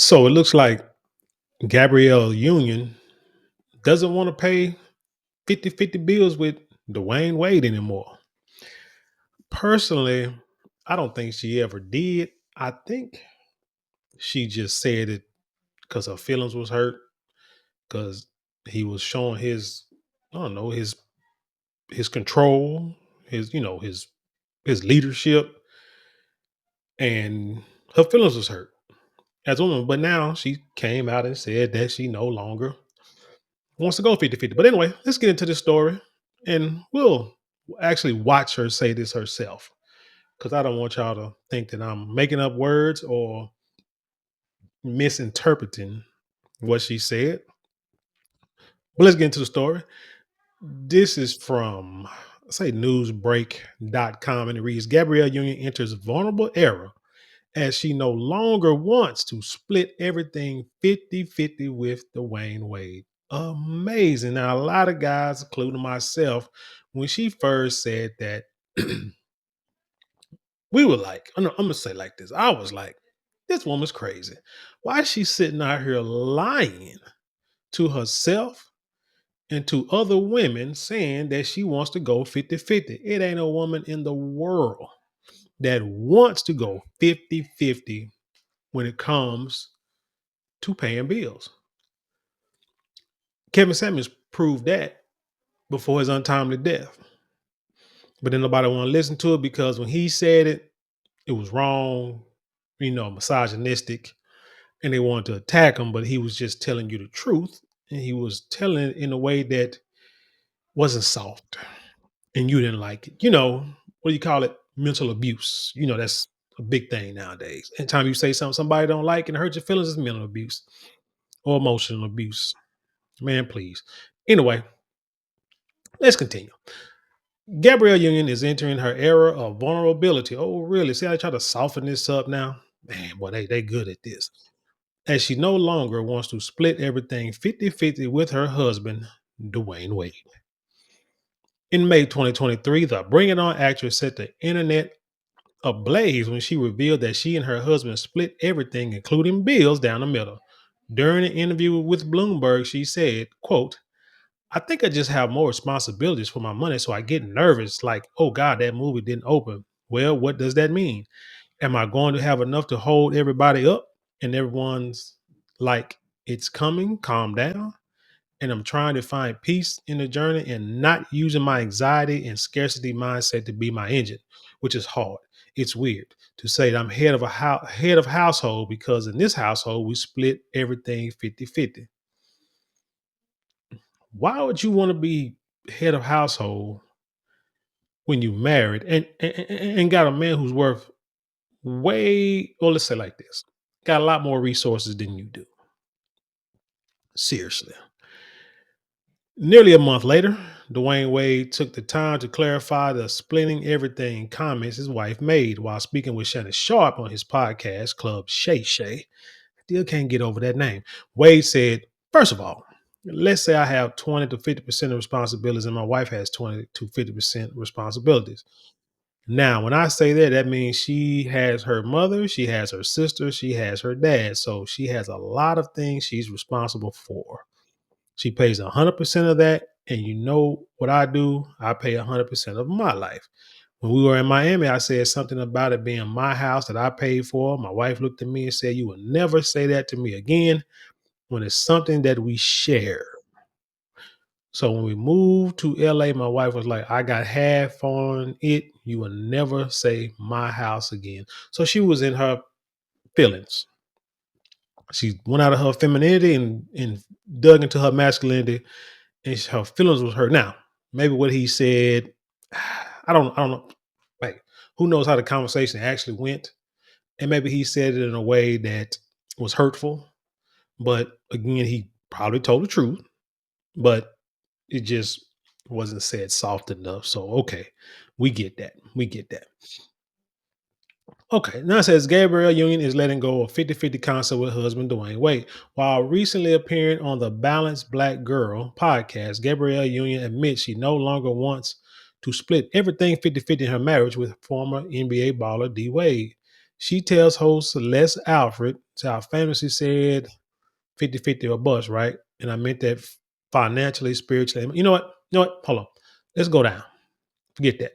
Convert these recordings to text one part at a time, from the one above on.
So it looks like Gabrielle Union doesn't want to pay 50-50 bills with Dwayne Wade anymore. Personally, I don't think she ever did. I think she just said it because her feelings was hurt because he was showing his, I don't know, his control, his leadership, and her feelings was hurt as a woman. But now she came out and said that she no longer wants to go 50-50. But anyway, let's get into this story and we'll actually watch her say this herself because I don't want y'all to think that I'm making up words or misinterpreting what she said. But let's get into the story. This is from, say, newsbreak.com, and it reads Gabrielle Union enters vulnerable era as she no longer wants to split everything 50-50 with Dwayne Wade. Amazing. Now, a lot of guys, including myself, when she first said that, we were like, I'm gonna say it like this. I was like, this woman's crazy. Why is she sitting out here lying to herself and to other women saying that she wants to go 50-50? It ain't a woman in the world that wants to go 50-50 when it comes to paying bills. Kevin Samuels proved that before his untimely death. But then nobody want to listen to it because when he said it, it was wrong, misogynistic, and they wanted to attack him, but he was just telling you the truth. And he was telling it in a way that wasn't soft. And you didn't like it. What do you call it? Mental abuse. That's a big thing nowadays. Anytime you say something somebody don't like and hurt your feelings, is mental abuse or emotional abuse. Man, please. Anyway, let's continue. Gabrielle Union is entering her era of vulnerability. Oh, really? See how they try to soften this up now? Man, boy, they good at this. As she no longer wants to split everything 50-50 with her husband, Dwayne Wade. In May 2023, the Bring It On actress set the internet ablaze when she revealed that she and her husband split everything, including bills, down the middle. During an interview with Bloomberg, she said, quote, I think I just have more responsibilities for my money, so I get nervous like, oh God, that movie didn't open. Well, what does that mean? Am I going to have enough to hold everybody up? And everyone's like, it's coming, calm down. And I'm trying to find peace in the journey and not using my anxiety and scarcity mindset to be my engine, which is hard. It's weird to say that I'm head of household because in this household, we split everything 50-50. Why would you want to be head of household when you married and got a man who's worth way, well, let's say like this, got a lot more resources than you do? Seriously. Nearly a month later, Dwayne Wade took the time to clarify the splitting everything comments his wife made while speaking with Shannon Sharp on his podcast, Club Shay Shay. Still can't get over that name. Wade said, first of all, let's say I have 20 to 50% of responsibilities and my wife has 20 to 50% responsibilities. Now, when I say that, that means she has her mother, she has her sister, she has her dad. So she has a lot of things she's responsible for. She pays 100% of that. And you know what I do? I pay 100% of my life. When we were in Miami, I said something about it being my house that I paid for. My wife looked at me and said, you will never say that to me again when it's something that we share. So when we moved to LA, my wife was like, I got half on it. You will never say my house again. So she was in her feelings. She went out of her femininity and dug into her masculinity, and her feelings was hurt. Now, maybe what he said, I don't know. Like, who knows how the conversation actually went? And maybe he said it in a way that was hurtful. But again, he probably told the truth, but it just wasn't said soft enough. So, okay, we get that. We get that. Okay, now it says Gabrielle Union is letting go of 50-50 concept with husband Dwayne Wade. While recently appearing on the Balanced Black Girl podcast, Gabrielle Union admits she no longer wants to split everything 50-50 in her marriage with former NBA baller D Wade. She tells host Les Alfred So I famously said 50-50 or bust, right? And I meant that financially, spiritually. You know what? You know what? Hold on. Let's go down. Forget that.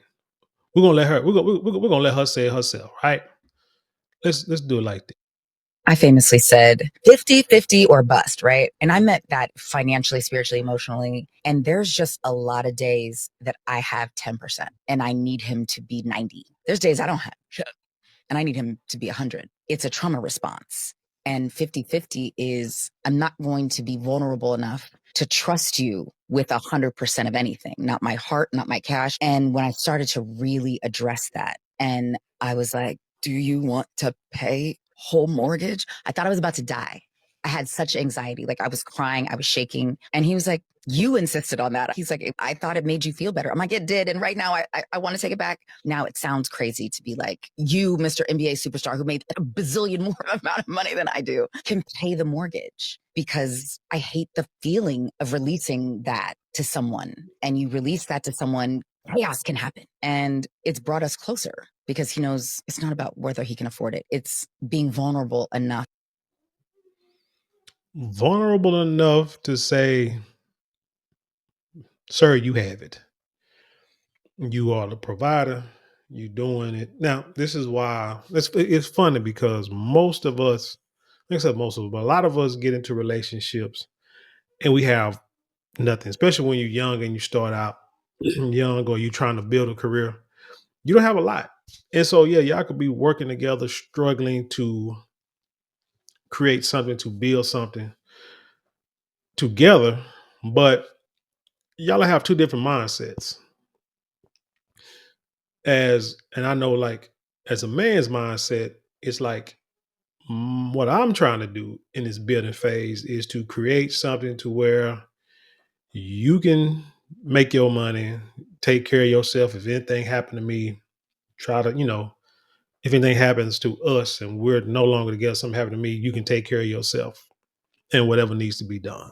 We're gonna let her. We're gonna let her say it herself, right? Let's do it like that. I famously said 50-50 or bust, right? And I meant that financially, spiritually, emotionally. And there's just a lot of days that I have 10% and I need him to be 90. There's days I don't have shit and I need him to be 100. It's a trauma response. And 50-50 is I'm not going to be vulnerable enough to trust you with 100% of anything, not my heart, not my cash. And when I started to really address that, and I was like, do you want to pay whole mortgage? I thought I was about to die. I had such anxiety. Like I was crying, I was shaking. And he was like, you insisted on that. He's like, I thought it made you feel better. I'm like, it did. And right now I want to take it back. Now it sounds crazy to be like, you, Mr. NBA superstar who made a bazillion more amount of money than I do, can pay the mortgage because I hate the feeling of releasing that to someone. And you release that to someone, chaos can happen. And it's brought us closer because he knows it's not about whether he can afford it. It's being vulnerable enough. Vulnerable enough to say, "Sir, you have it. You are the provider. You doing it." Now, this is why it's funny because most of us, like I said, most of us, but a lot of us get into relationships and we have nothing, especially when you're young and you start out young or you're trying to build a career. You don't have a lot. And so, yeah, y'all could be working together, struggling to create something, to build something together, but y'all have two different mindsets. And I know, like, as a man's mindset, it's like what I'm trying to do in this building phase is to create something to where you can make your money, take care of yourself. If anything happened to me, try to, if anything happens to us and we're no longer together, something happened to me, you can take care of yourself and whatever needs to be done.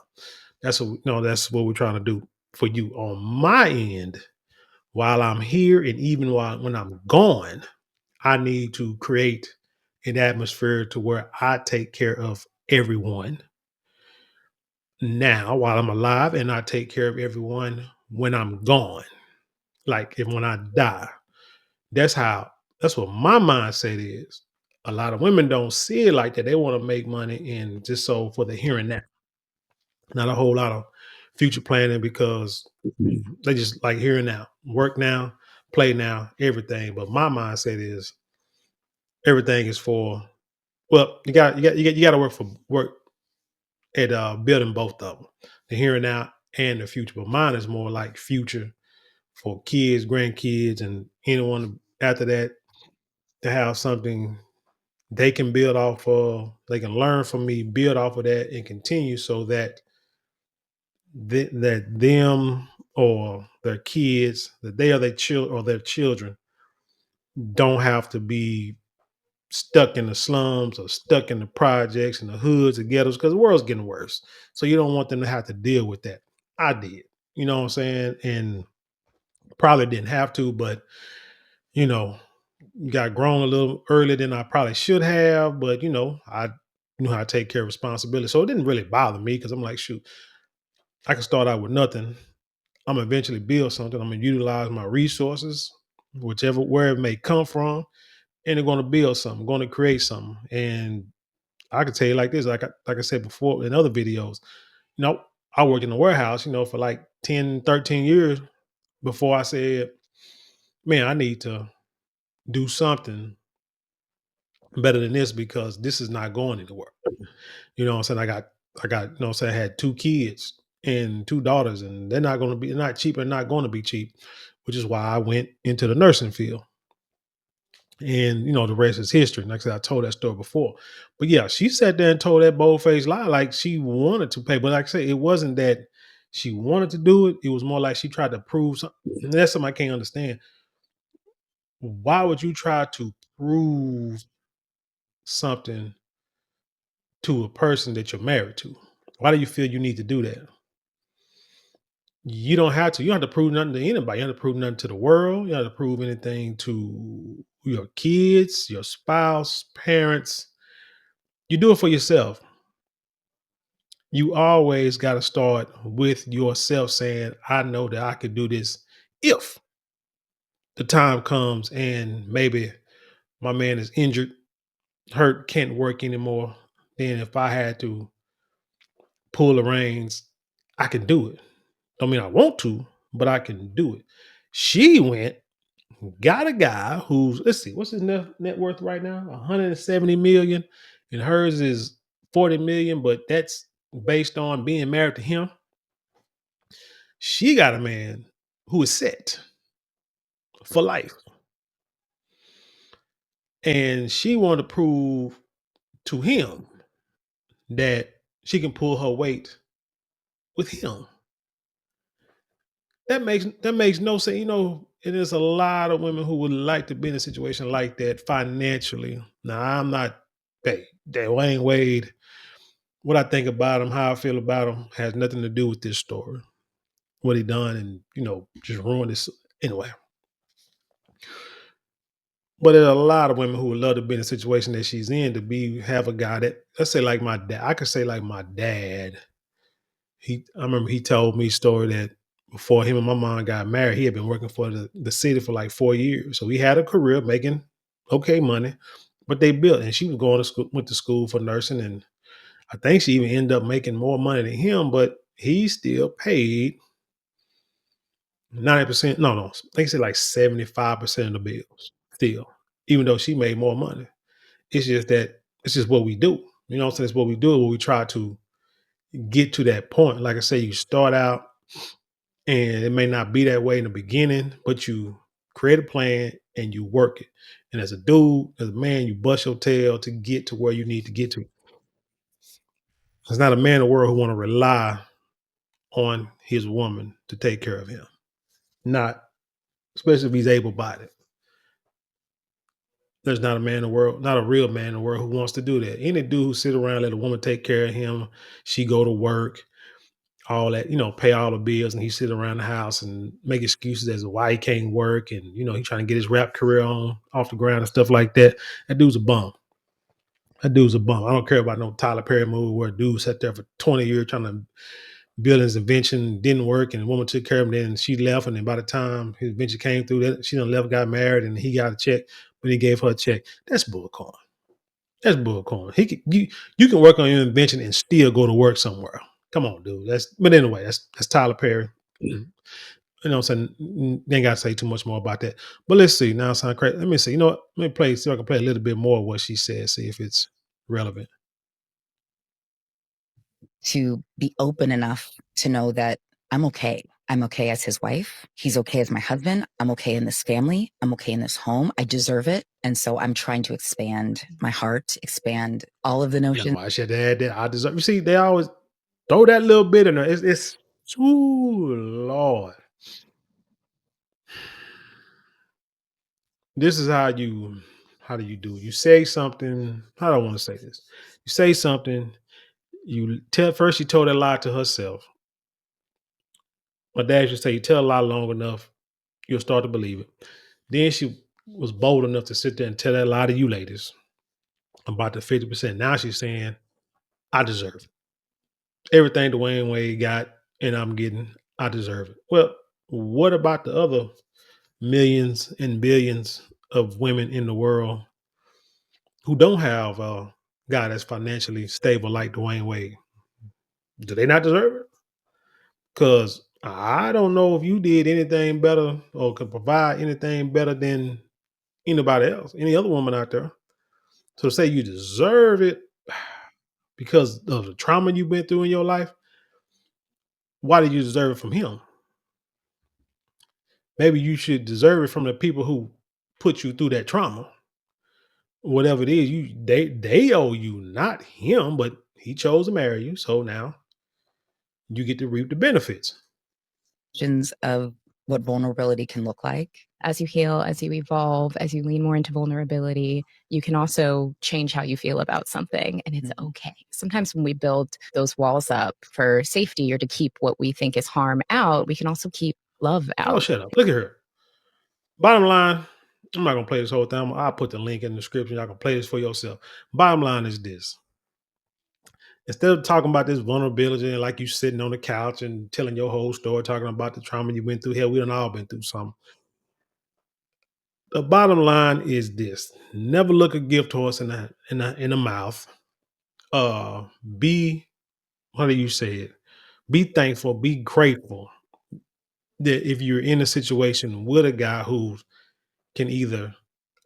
That's what we're trying to do for you on my end. While I'm here and even while when I'm gone, I need to create an atmosphere to where I take care of everyone now while I'm alive, and I take care of everyone when I'm gone. Like if when I die. That's how that's what my mindset is. A lot of women don't see it like that. They want to make money and just so for the here and now. Not a whole lot of future planning because they just like here and now. Work now, play now, everything. But my mindset is everything is for well, you got to work at building both of them, the here and now and the future. But mine is more like future for kids, grandkids, and anyone after that to have something they can build off of. They can learn from me, build off of that, and continue so that that them or their kids, that they or their children or their children don't have to be stuck in the slums or stuck in the projects and the hoods and ghettos because the world's getting worse. So you don't want them to have to deal with that. I did, you know what I'm saying? And probably didn't have to, but you know, got grown a little earlier than I probably should have. But I knew how to take care of responsibility. So it didn't really bother me because I'm like, shoot, I can start out with nothing. I'm gonna eventually build something. I'm gonna utilize my resources, whichever where it may come from, and they're gonna build something, going to create something. And I can tell you like this, like I said before in other videos, you know, I worked in the warehouse, for like 10, 13 years before I said, man, I need to do something better than this because this is not going anywhere. You know what I'm saying? I what I'm saying, I had two kids and two daughters, and they're not cheap and not going to be cheap, which is why I went into the nursing field. And the rest is history. Like I said, I told that story before. But yeah, she sat there and told that bold faced lie like she wanted to pay. But like I said, it wasn't that she wanted to do it. It was more like she tried to prove something. And that's something I can't understand. Why would you try to prove something to a person that you're married to? Why do you feel you need to do that? You don't have to. You don't have to prove nothing to anybody. You don't have to prove nothing to the world. You don't have to prove anything to your kids, your spouse, parents. You do it for yourself. You always got to start with yourself saying, I know that I could do this if the time comes and maybe my man is injured, hurt, can't work anymore. Then if I had to pull the reins, I can do it. Don't mean I want to, but I can do it. She went, got a guy who's, let's see, what's his net worth right now? 170 million, and hers is 40 million, but that's based on being married to him. She got a man who is set for life. And she wanted to prove to him that she can pull her weight with him. That makes no sense. It is a lot of women who would like to be in a situation like that financially. Now, I'm not Dwayne Wade. What I think about him, how I feel about him, has nothing to do with this story. What he done, and just ruined this anyway. But there's a lot of women who would love to be in a situation that she's in, to have a guy that, let's say, like my dad. I could say like my dad. I remember he told me a story that before him and my mom got married, he had been working for the city for like 4 years. So he had a career making okay money, but they built, and she was going to school, went to school for nursing, and I think she even ended up making more money than him, but he still paid 90%. No, I think he said like 75% of the bills still, even though she made more money. It's just that it's just what we do. You know what I'm saying? It's what we do when we try to get to that point. Like I say, you start out and it may not be that way in the beginning, but you create a plan and you work it. And as a dude, as a man, you bust your tail to get to where you need to get to. There's not a man in the world who want to rely on his woman to take care of him. Not, especially if he's able bodied. There's not a man in the world, not a real man in the world who wants to do that. Any dude who sit around, let a woman take care of him, she go to work, all that, pay all the bills, and he sit around the house and make excuses as to why he can't work, and he trying to get his rap career on off the ground and stuff like that. That dude's a bum. That dude's a bum. I don't care about no Tyler Perry movie where a dude sat there for 20 years trying to build his invention, didn't work, and the woman took care of him. Then she left, and then by the time his invention came through, that she done left, got married, and he got a check, but he gave her a check. That's bullcorn. That's bullcorn. You can work on your invention and still go to work somewhere. Come on, dude. But anyway, that's Tyler Perry. What I'm saying? Ain't got to say too much more about that. But let's see. Now it sounds crazy. Let me see. You know what? Let me play. See if I can play a little bit more of what she said. See if it's relevant. To be open enough to know that I'm okay. I'm okay as his wife. He's okay as my husband. I'm okay in this family. I'm okay in this home. I deserve it. And so I'm trying to expand my heart, expand all of the That's notions. why I should add that. I deserve. You see, they always throw that little bit in there. It's ooh, Lord. This is how do you do it? You say something. How do I want to say this? You say something. You tell first. She told that lie to herself. My dad used to say, you tell a lie long enough, you'll start to believe it. Then she was bold enough to sit there and tell that lie to you ladies about the 50%. Now she's saying, I deserve it. Everything Dwayne Wade got and I'm getting, I deserve it. Well, what about the other millions and billions of women in the world who don't have a guy that's financially stable like Dwayne Wade? Do they not deserve it? Because I don't know if you did anything better or could provide anything better than anybody else, any other woman out there. So to say you deserve it because of the trauma you've been through in your life, why did you deserve it from him? Maybe you should deserve it from the people who put you through that trauma. Whatever it is, they owe you, not him, but he chose to marry you. So now you get to reap the benefits. Of what vulnerability can look like. As you heal, as you evolve, as you lean more into vulnerability, you can also change how you feel about something, and it's okay. Sometimes when we build those walls up for safety or to keep what we think is harm out, we can also keep love Oh, out. shut up. Look at her. Bottom line, I'm not gonna play this whole thing. I'll put the link in the description. Y'all can play this for yourself. Bottom line is this. Instead of talking about this vulnerability and like you sitting on the couch and telling your whole story, talking about the trauma you went through. Hell, we done all been through something. The bottom line is this: never look a gift horse in the mouth. Uh, be How do you say it? Be thankful, be grateful that if you're in a situation with a guy who can either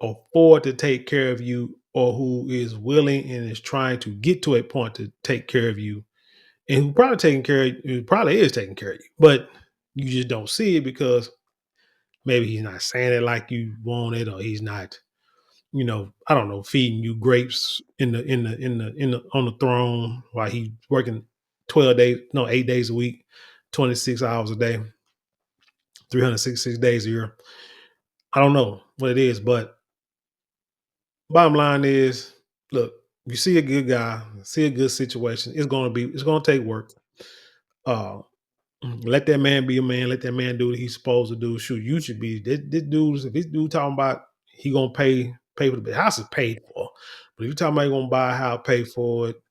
afford to take care of you or who is willing and is trying to get to a point to take care of you, and who probably is taking care of you, but you just don't see it because maybe he's not saying it like you want it, or he's not, I don't know, feeding you grapes on the throne while he's working 12 days, no, 8 days a week, 26 hours a day, 366 days a year. I don't know what it is, but bottom line is, look, you see a good guy, see a good situation, it's gonna take work. Uh, Let that man be a man. Let that man do what he's supposed to do. Shoot, you should be if this dude talking about he gonna pay for the house is paid for. But if you talking about he gonna buy a house, pay for it,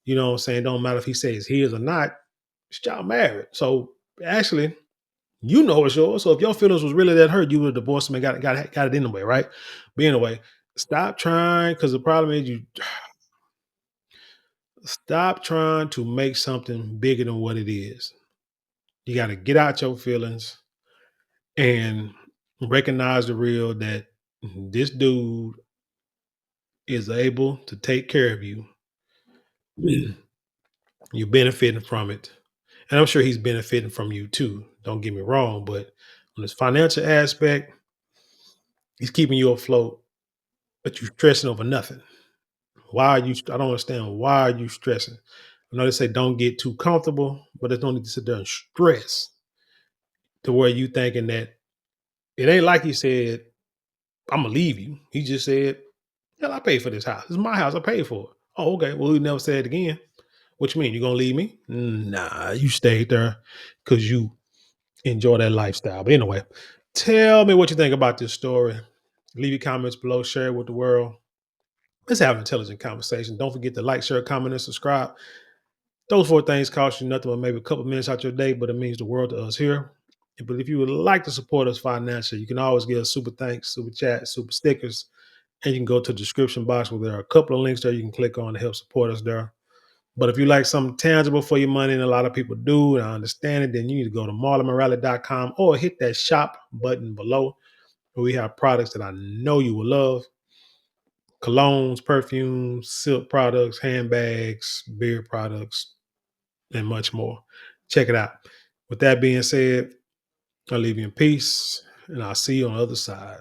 you know what I'm saying? Don't matter if he says his or not, it's y'all married. So actually, you know it's yours. So if your feelings was really that hurt, you would have divorced him and got it anyway, right? But anyway, stop trying, because the problem is you stop trying to make something bigger than what it is. You got to get out your feelings and recognize the real that this dude is able to take care of you. You're benefiting from it. And I'm sure he's benefiting from you too. Don't get me wrong. But on this financial aspect, he's keeping you afloat, but you're stressing over nothing. I don't understand. Why are you stressing? I know they say don't get too comfortable, but there's no need to sit there and stress to where you thinking that it ain't like he said, I'm gonna leave you. He just said, hell, I paid for this house. It's my house. I paid for it. Oh, okay. Well, he never said it again. What you mean? You gonna leave me? Nah, you stayed there because you enjoy that lifestyle. But anyway, tell me what you think about this story. Leave your comments below, share it with the world. Let's have an intelligent conversation. Don't forget to like, share, comment, and subscribe. Those four things cost you nothing but maybe a couple minutes out your day, but it means the world to us here. But if you would like to support us financially, you can always give us super thanks, super chat, super stickers, and you can go to the description box where there are a couple of links there you can click on to help support us there. But if you like something tangible for your money, and a lot of people do, and I understand it, then you need to go to marlonmorale.com or hit that shop button below where we have products that I know you will love: colognes, perfumes, silk products, handbags, beard products, and much more. Check it out. With that being said, I'll leave you in peace, and I'll see you on the other side.